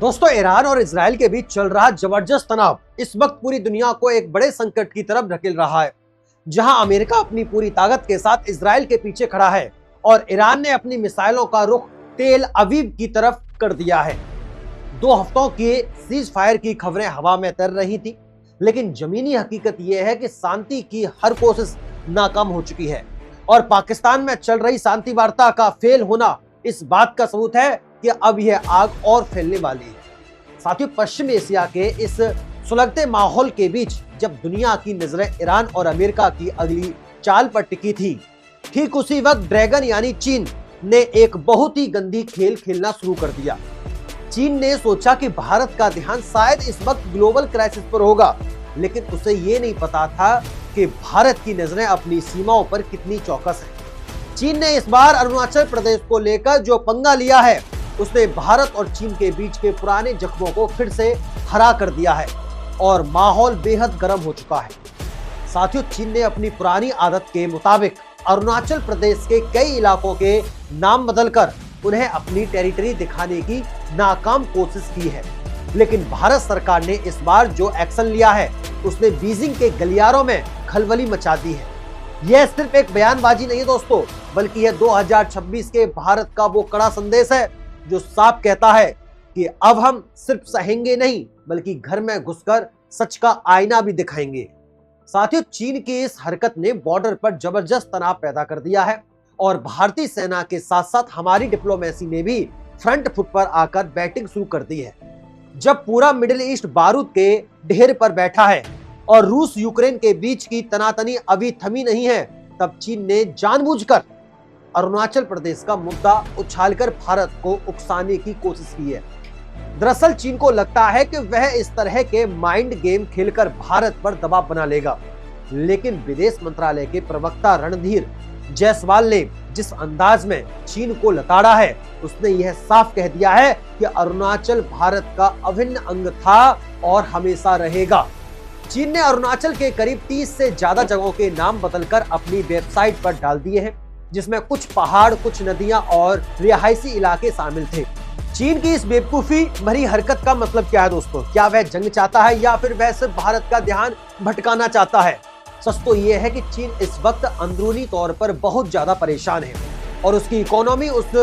दोस्तों, ईरान और इजराइल के बीच चल रहा जबरदस्त तनाव इस वक्त पूरी दुनिया को एक बड़े संकट की तरफ धकेल रहा है। जहां अमेरिका अपनी पूरी ताकत के साथ इजराइल के पीछे खड़ा है और ईरान ने अपनी मिसाइलों का रुख तेल अवीव की तरफ कर दिया है। 2 हफ्तों के सीज फायर की खबरें हवा में तैर रही थी, लेकिन जमीनी हकीकत यह है कि शांति की हर कोशिश नाकाम हो चुकी है और पाकिस्तान में चल रही शांति वार्ता का फेल होना इस बात का सबूत है कि अब यह आग और फैलने वाली है। साथियों, पश्चिम एशिया के इस सुलगते माहौल के बीच जब दुनिया की नजरें ईरान और अमेरिका की अगली चाल पर टिकी थी, ठीक उसी वक्त ड्रैगन यानी चीन ने एक बहुत ही गंदी खेल खेलना शुरू कर दिया। चीन ने सोचा कि भारत का ध्यान शायद इस वक्त ग्लोबल क्राइसिस पर होगा, लेकिन उसे ये नहीं पता था कि भारत की नजरें अपनी सीमाओं पर कितनी चौकस हैं। चीन ने इस बार अरुणाचल प्रदेश को लेकर जो पंगा लिया है, उसने भारत और चीन के बीच के पुराने जख्मों को फिर से हरा कर दिया है और माहौल बेहद गर्म हो चुका है। साथियों, चीन ने अपनी पुरानी आदत के मुताबिक अरुणाचल प्रदेश के कई इलाकों के नाम बदलकर उन्हें अपनी टेरिटरी दिखाने की नाकाम कोशिश की है, लेकिन भारत सरकार ने इस बार जो एक्शन लिया है उसने बीजिंग के गलियारों में खलबली मचा दी है। यह सिर्फ एक बयानबाजी नहीं है दोस्तों, बल्कि यह 2026 के भारत का वो कड़ा संदेश है जो साफ कहता है कि अब हम सिर्फ सहेंगे नहीं, बल्कि घर में घुसकर सच का आईना भी दिखाएंगे। साथियों, चीन की इस हरकत ने बॉर्डर पर जबरदस्त तनाव पैदा कर दिया है और भारतीय सेना के साथ साथ हमारी डिप्लोमेसी ने भी फ्रंट फुट पर आकर बैटिंग शुरू कर दी है। जब पूरा मिडिल ईस्ट बारूद के ढेर पर बैठा है और रूस यूक्रेन के बीच की तनातनी अभी थमी नहीं है, तब चीन ने जानबूझकर अरुणाचल प्रदेश का मुद्दा उछालकर भारत को उकसाने की कोशिश की है। दरअसल चीन को लगता है कि वह इस तरह के माइंड गेम खेलकर भारत पर दबाव बना लेगा, लेकिन विदेश मंत्रालय के प्रवक्ता रणधीर जायसवाल ने जिस अंदाज में चीन को लताड़ा है, उसने यह साफ कह दिया है कि अरुणाचल भारत का अभिन्न अंग था और हमेशा रहेगा। चीन ने अरुणाचल के करीब 30 से ज्यादा जगहों के नाम बदलकर अपनी वेबसाइट पर डाल दिए हैं, जिसमें कुछ पहाड़, कुछ नदियां और रिहायशी इलाके शामिल थे। चीन की इस बेवकूफी भरी हरकत का मतलब क्या है दोस्तों? क्या वह जंग चाहता है या फिर वह सिर्फ भारत का ध्यान भटकाना चाहता है? सच तो यह है कि चीन इस वक्त अंदरूनी तौर पर बहुत ज्यादा परेशान है और उसकी इकोनॉमी उस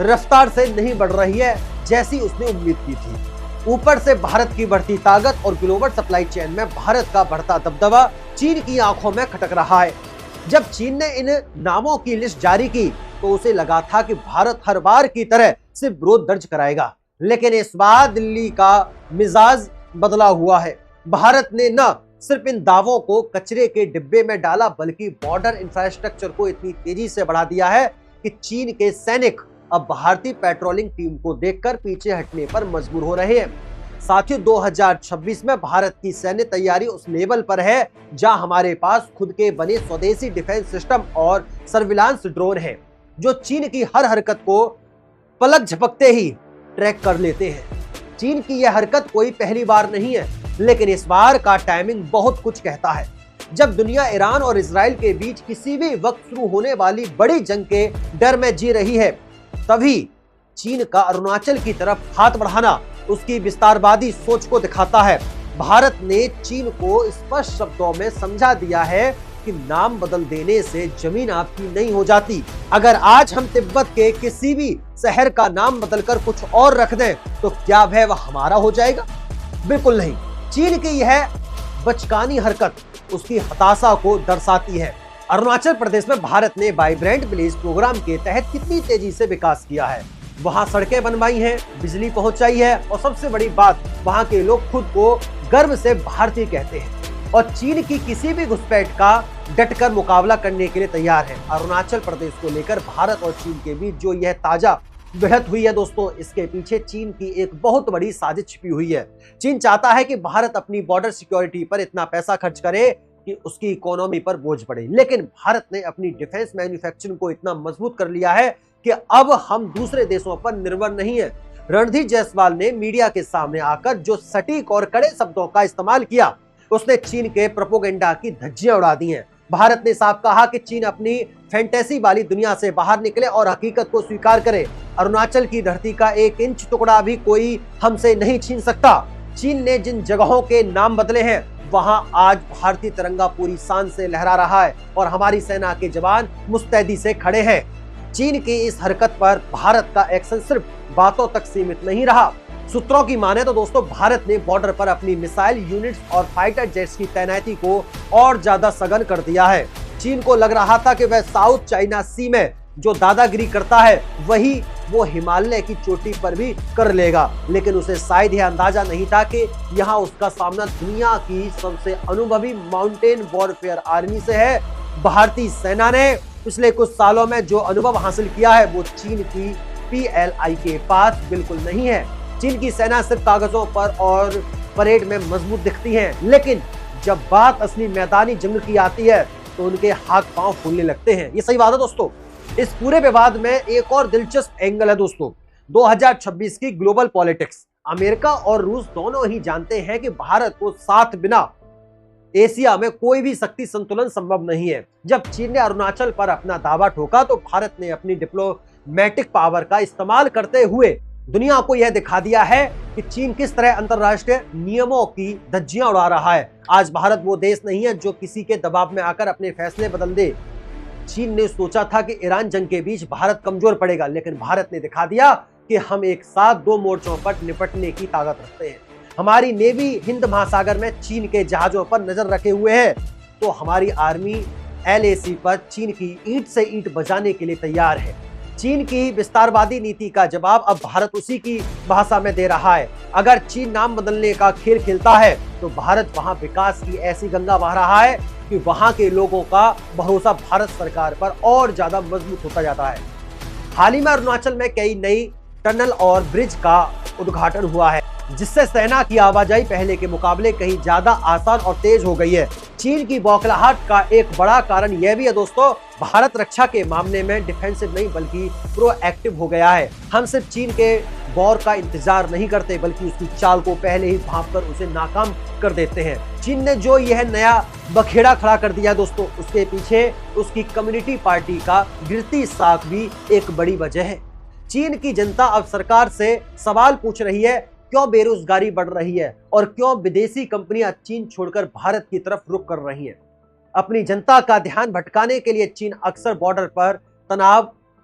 रफ्तार से नहीं बढ़ रही है जैसी उसने उम्मीद की थी। ऊपर से भारत की बढ़ती ताकत और ग्लोबल सप्लाई चेन में भारत का बढ़ता दबदबा चीन की आंखों में खटक रहा है। जब चीन ने इन नामों की लिस्ट जारी की तो उसे लगा था कि भारत हर बार की तरह सिर्फ विरोध दर्ज कराएगा, लेकिन इस बार दिल्ली का मिजाज बदला हुआ है। भारत ने न सिर्फ इन दावों को कचरे के डिब्बे में डाला, बल्कि बॉर्डर इंफ्रास्ट्रक्चर को इतनी तेजी से बढ़ा दिया है कि चीन के सैनिक अब भारतीय पेट्रोलिंग टीम को देखकर पीछे हटने पर मजबूर हो रहे हैं। साथियों, 2026 में भारत की सैन्य तैयारी उस लेवल पर है जहां हमारे पास खुद के बने स्वदेशी डिफेंस सिस्टम और सर्विलांस ड्रोन है, जो चीन की हर हरकत को पलक झपकते ही ट्रैक कर लेते हैं। चीन की यह हरकत कोई पहली बार नहीं है, लेकिन इस बार का टाइमिंग बहुत कुछ कहता है। जब दुनिया ईरान और इजराइल के बीच किसी भी वक्त शुरू होने वाली बड़ी जंग के डर में जी रही है, तभी चीन का अरुणाचल की तरफ हाथ बढ़ाना उसकी विस्तारवादी सोच को दिखाता है। भारत ने चीन को स्पष्ट शब्दों में समझा दिया है कि नाम बदल देने से जमीन आपकी नहीं हो जाती। अगर आज हम तिब्बत के किसी भी शहर का नाम बदलकर कुछ और रख दें तो क्या वह हमारा हो जाएगा? बिल्कुल नहीं। चीन की यह बचकानी हरकत उसकी हताशा को दर्शाती है। अरुणाचल प्रदेश में भारत ने वाइब्रेंट विलेज प्रोग्राम के तहत कितनी तेजी से विकास किया है। वहां सड़कें बनवाई हैं, बिजली पहुंचाई है और सबसे बड़ी बात, वहां के लोग खुद को गर्व से भारतीय कहते हैं और चीन की किसी भी घुसपैठ का डटकर मुकाबला करने के लिए तैयार है। अरुणाचल प्रदेश को लेकर भारत और चीन के बीच जो यह ताजा भिड़ंत हुई है दोस्तों, इसके पीछे चीन की एक बहुत बड़ी साजिश छिपी हुई है। चीन चाहता है कि भारत अपनी बॉर्डर सिक्योरिटी पर इतना पैसा खर्च करे कि उसकी इकोनॉमी पर बोझ पड़े, लेकिन भारत ने अपनी डिफेंस मैन्युफैक्चरिंग को इतना मजबूत कर लिया है कि अब हम दूसरे देशों पर निर्भर नहीं है। रणधीर जायसवाल ने मीडिया के सामने आकर जो सटीक और कड़े शब्दों का इस्तेमाल किया, उसने चीन के प्रोपेगेंडा की धज्जियां उड़ा दी हैं। भारत ने साफ कहा कि चीन अपनी फैंटेसी वाली दुनिया से बाहर निकले और हकीकत को स्वीकार करे। अरुणाचल की धरती का 1 इंच टुकड़ा भी कोई हमसे नहीं छीन सकता। चीन ने जिन जगहों के नाम बदले हैं वहां आज भारतीय तिरंगा पूरी शान से लहरा रहा है और हमारी सेना के जवान मुस्तैदी से खड़े हैं। चीन की इस हरकत पर भारत का एक्शन सिर्फ बातों तक सीमित नहीं रहा। सूत्रों की माने तो दोस्तों, भारत ने बॉर्डर पर अपनी मिसाइल यूनिट्स और फाइटर जेट्स की तैनाती को और ज्यादा सघन कर दिया है। चीन को लग रहा था कि वह साउथ चाइना सी में जो दादागिरी करता है वही वो हिमालय की चोटी पर भी कर लेगा, लेकिन उसे शायद यह अंदाजा नहीं था कि यहाँ उसका सामना दुनिया की सबसे अनुभवी माउंटेन वॉरफेयर आर्मी से है। भारतीय सेना ने पिछले कुछ सालों में जो अनुभव हासिल किया है वो चीन की PLA के पास बिल्कुल नहीं है। चीन की सेना सिर्फ कागजों पर और परेड में मजबूत दिखती है, लेकिन जब बात असली मैदानी जंग की आती है तो उनके हाथ पांव फूलने लगते हैं। ये सही बात है दोस्तों। इस पूरे विवाद में एक और दिलचस्प एंगल है दोस्तों, 2026 की ग्लोबल पॉलिटिक्स। अमेरिका और रूस दोनों ही जानते हैं कि भारत को साथ बिना एशिया में कोई भी शक्ति संतुलन संभव नहीं है। जब चीन ने अरुणाचल पर अपना दावा ठोका तो भारत ने अपनी डिप्लोमेटिक पावर का इस्तेमाल करते हुए दुनिया को यह दिखा दिया है कि चीन किस तरह अंतरराष्ट्रीय नियमों की धज्जियां उड़ा रहा है। आज भारत वो देश नहीं है जो किसी के दबाव में आकर अपने फैसले बदल दे। चीन ने सोचा था कि ईरान जंग के बीच भारत कमजोर पड़ेगा, लेकिन भारत ने दिखा दिया कि हम एक साथ 2 मोर्चों पर निपटने की ताकत रखते हैं। हमारी नेवी हिंद महासागर में चीन के जहाजों पर नजर रखे हुए है, तो हमारी आर्मी LAC पर चीन की ईंट से ईंट बजाने के लिए तैयार है। चीन की विस्तारवादी नीति का जवाब अब भारत उसी की भाषा में दे रहा है। अगर चीन नाम बदलने का खेल खेलता है तो भारत वहां विकास की ऐसी गंगा बहा रहा है कि वहां के लोगों का भरोसा भारत सरकार पर और ज्यादा मजबूत होता जाता है। हाल ही में अरुणाचल में कई नई टनल और ब्रिज का उद्घाटन हुआ है, जिससे सेना की आवाजाही पहले के मुकाबले कहीं ज्यादा आसान और तेज हो गई है। चीन की बौखलाहट का एक बड़ा कारण यह भी है दोस्तों, भारत रक्षा के मामले में डिफेंसिव नहीं बल्कि प्रोएक्टिव हो गया है। हम सिर्फ चीन के वॉर का इंतजार नहीं करते बल्कि उसकी चाल को पहले ही भांपकर उसे नाकाम कर देते हैं। चीन ने जो यह नया बखेड़ा खड़ा कर दिया दोस्तों, उसके पीछे उसकी कम्युनिटी पार्टी का गिरती साख भी एक बड़ी वजह है। चीन की जनता अब सरकार से सवाल पूछ रही है, क्यों बेरोजगारी बढ़ रही है और क्यों विदेशी कंपनियां चीन छोड़कर भारत की तरफ रुख कर रही हैं। अपनी जनता का ध्यान भटकाने के लिए चीन अक्सर बॉर्डर पर तनाव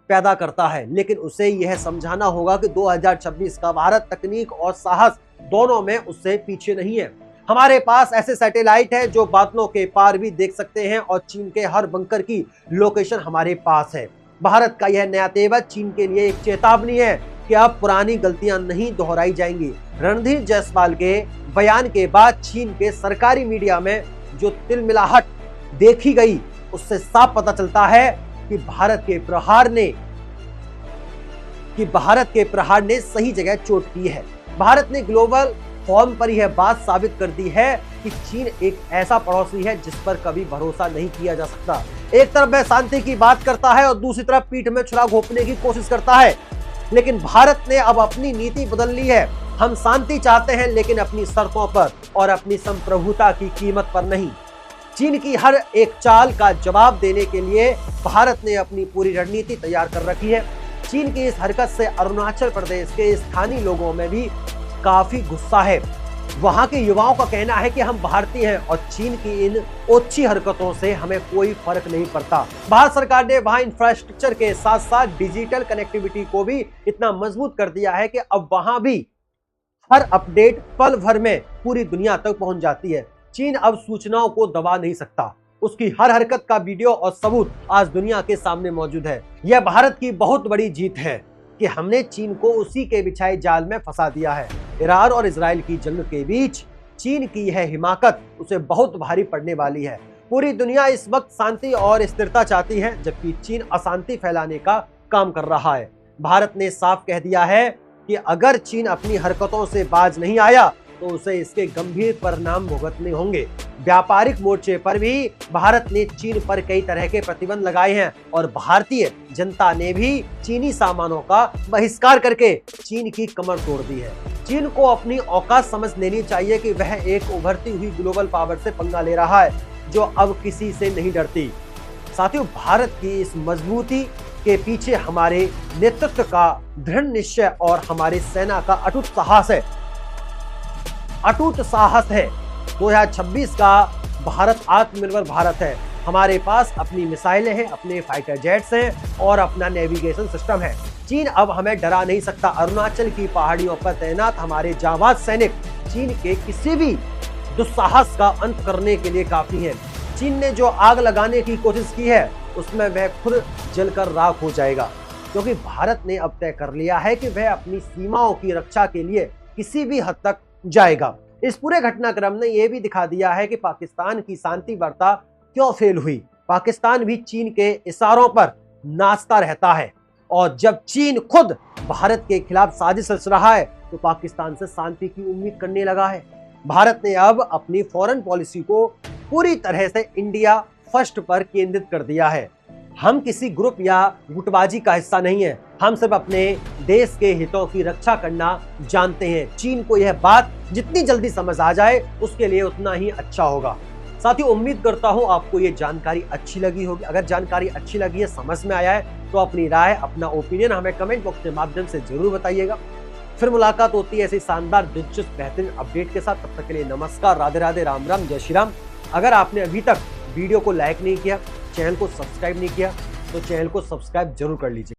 पैदा करता है, लेकिन उसे यह समझाना होगा कि 2026 का भारत तकनीक और साहस दोनों में उससे पीछे नहीं है। हमारे पास ऐसे सैटेलाइट है जो बादलों के पार भी देख सकते हैं और चीन के हर बंकर की लोकेशन हमारे पास है। भारत का यह नया तेवर चीन के लिए एक चेतावनी है कि अब पुरानी गलतियां नहीं दोहराई जाएंगी। रणधीर जायसवाल के बयान के बाद चीन के सरकारी मीडिया में जो तिलमिलाहट देखी गई, उससे साफ पता चलता है कि भारत के प्रहार ने सही जगह चोट की है। भारत ने ग्लोबल फॉर्म पर यह बात साबित कर दी है कि चीन एक ऐसा पड़ोसी है जिस पर कभी भरोसा नहीं किया जा सकता। एक तरफ वह शांति की बात करता है और दूसरी तरफ पीठ में छुरा घोंपने की कोशिश करता है, लेकिन भारत ने अब अपनी नीति बदल ली है। हम शांति चाहते हैं, लेकिन अपनी शर्तों पर और अपनी संप्रभुता की कीमत पर नहीं। चीन की हर एक चाल का जवाब देने के लिए भारत ने अपनी पूरी रणनीति तैयार कर रखी है। चीन की इस हरकत से अरुणाचल प्रदेश के स्थानीय लोगों में भी काफी गुस्सा है। वहां के युवाओं का कहना है कि हम भारतीय हैं और चीन की इन ओछी हरकतों से हमें कोई फर्क नहीं पड़ता। भारत सरकार ने वहां इंफ्रास्ट्रक्चर के साथ साथ डिजिटल कनेक्टिविटी को भी इतना मजबूत कर दिया है कि अब वहां भी हर अपडेट पल भर में पूरी दुनिया तक पहुंच जाती है। चीन अब सूचनाओं को दबा नहीं सकता। उसकी हर हरकत का वीडियो और सबूत आज दुनिया के सामने मौजूद है। यह भारत की बहुत बड़ी जीत है कि हमने चीन को उसी के बिछाए जाल में फंसा दिया है। ईरान और इजराइल की जंग के बीच चीन की यह हिमाकत उसे बहुत भारी पड़ने वाली है। पूरी दुनिया इस वक्त शांति और स्थिरता चाहती है, जबकि चीन अशांति फैलाने का काम कर रहा है। भारत ने साफ कह दिया है कि अगर चीन अपनी हरकतों से बाज नहीं आया तो उसे इसके गंभीर परिणाम भुगतने होंगे। व्यापारिक मोर्चे पर भी भारत ने चीन पर कई तरह के प्रतिबंध लगाए हैं और भारतीय जनता ने भी चीनी सामानों का बहिष्कार करके चीन की कमर तोड़ दी है। चीन को अपनी औकात समझ लेनी चाहिए कि वह एक उभरती हुई ग्लोबल पावर से पंगा ले रहा है। जो अब किसी से नहीं डरती। साथियों, भारत की इस मजबूती के पीछे हमारे नेतृत्व का दृढ़ निश्चय और हमारे सेना का अटूट साहस है। 2026 का भारत आत्मनिर्भर भारत है। हमारे पास अपनी मिसाइलें हैं, अपने फाइटर जेट्स हैं और अपना नेविगेशन सिस्टम है। चीन अब हमें डरा नहीं सकता। अरुणाचल की पहाड़ियों पर तैनात हमारे जांबाज सैनिक चीन के किसी भी दुस्साहस का अंत करने के लिए काफी हैं। चीन ने जो आग लगाने की कोशिश की है उसमें वह खुद जलकर राख हो जाएगा, क्योंकि भारत ने अब तय कर लिया है कि वह अपनी सीमाओं की रक्षा के लिए किसी भी हद तक जाएगा। इस पूरे घटनाक्रम ने यह भी दिखा दिया है कि पाकिस्तान की शांति वार्ता क्यों फेल हुई। पाकिस्तान भी चीन के इशारों पर नाचता रहता है और जब चीन खुद भारत के खिलाफ साजिश रच रहा है तो पाकिस्तान से शांति की उम्मीद करने लगा है। भारत ने अब अपनी फॉरेन पॉलिसी को पूरी तरह से इंडिया फर्स्ट पर केंद्रित कर दिया है। हम किसी ग्रुप या गुटबाजी का हिस्सा नहीं है। हम सिर्फ अपने देश के हितों की रक्षा करना जानते हैं। चीन को यह बात जितनी जल्दी समझ आ जाए उसके लिए उतना ही अच्छा होगा। साथियों, उम्मीद करता हूं आपको ये जानकारी अच्छी लगी होगी। अगर जानकारी अच्छी लगी है, समझ में आया है, तो अपनी राय, अपना ओपिनियन हमें कमेंट बॉक्स के माध्यम से जरूर बताइएगा। फिर मुलाकात होती है ऐसी शानदार, दिलचस्प, बेहतरीन अपडेट के साथ। तब तक के लिए नमस्कार, राधे राधे, राम राम, जय श्री राम। अगर आपने अभी तक वीडियो को लाइक नहीं किया, चैनल को सब्सक्राइब नहीं किया, तो चैनल को सब्सक्राइब जरूर कर लीजिए।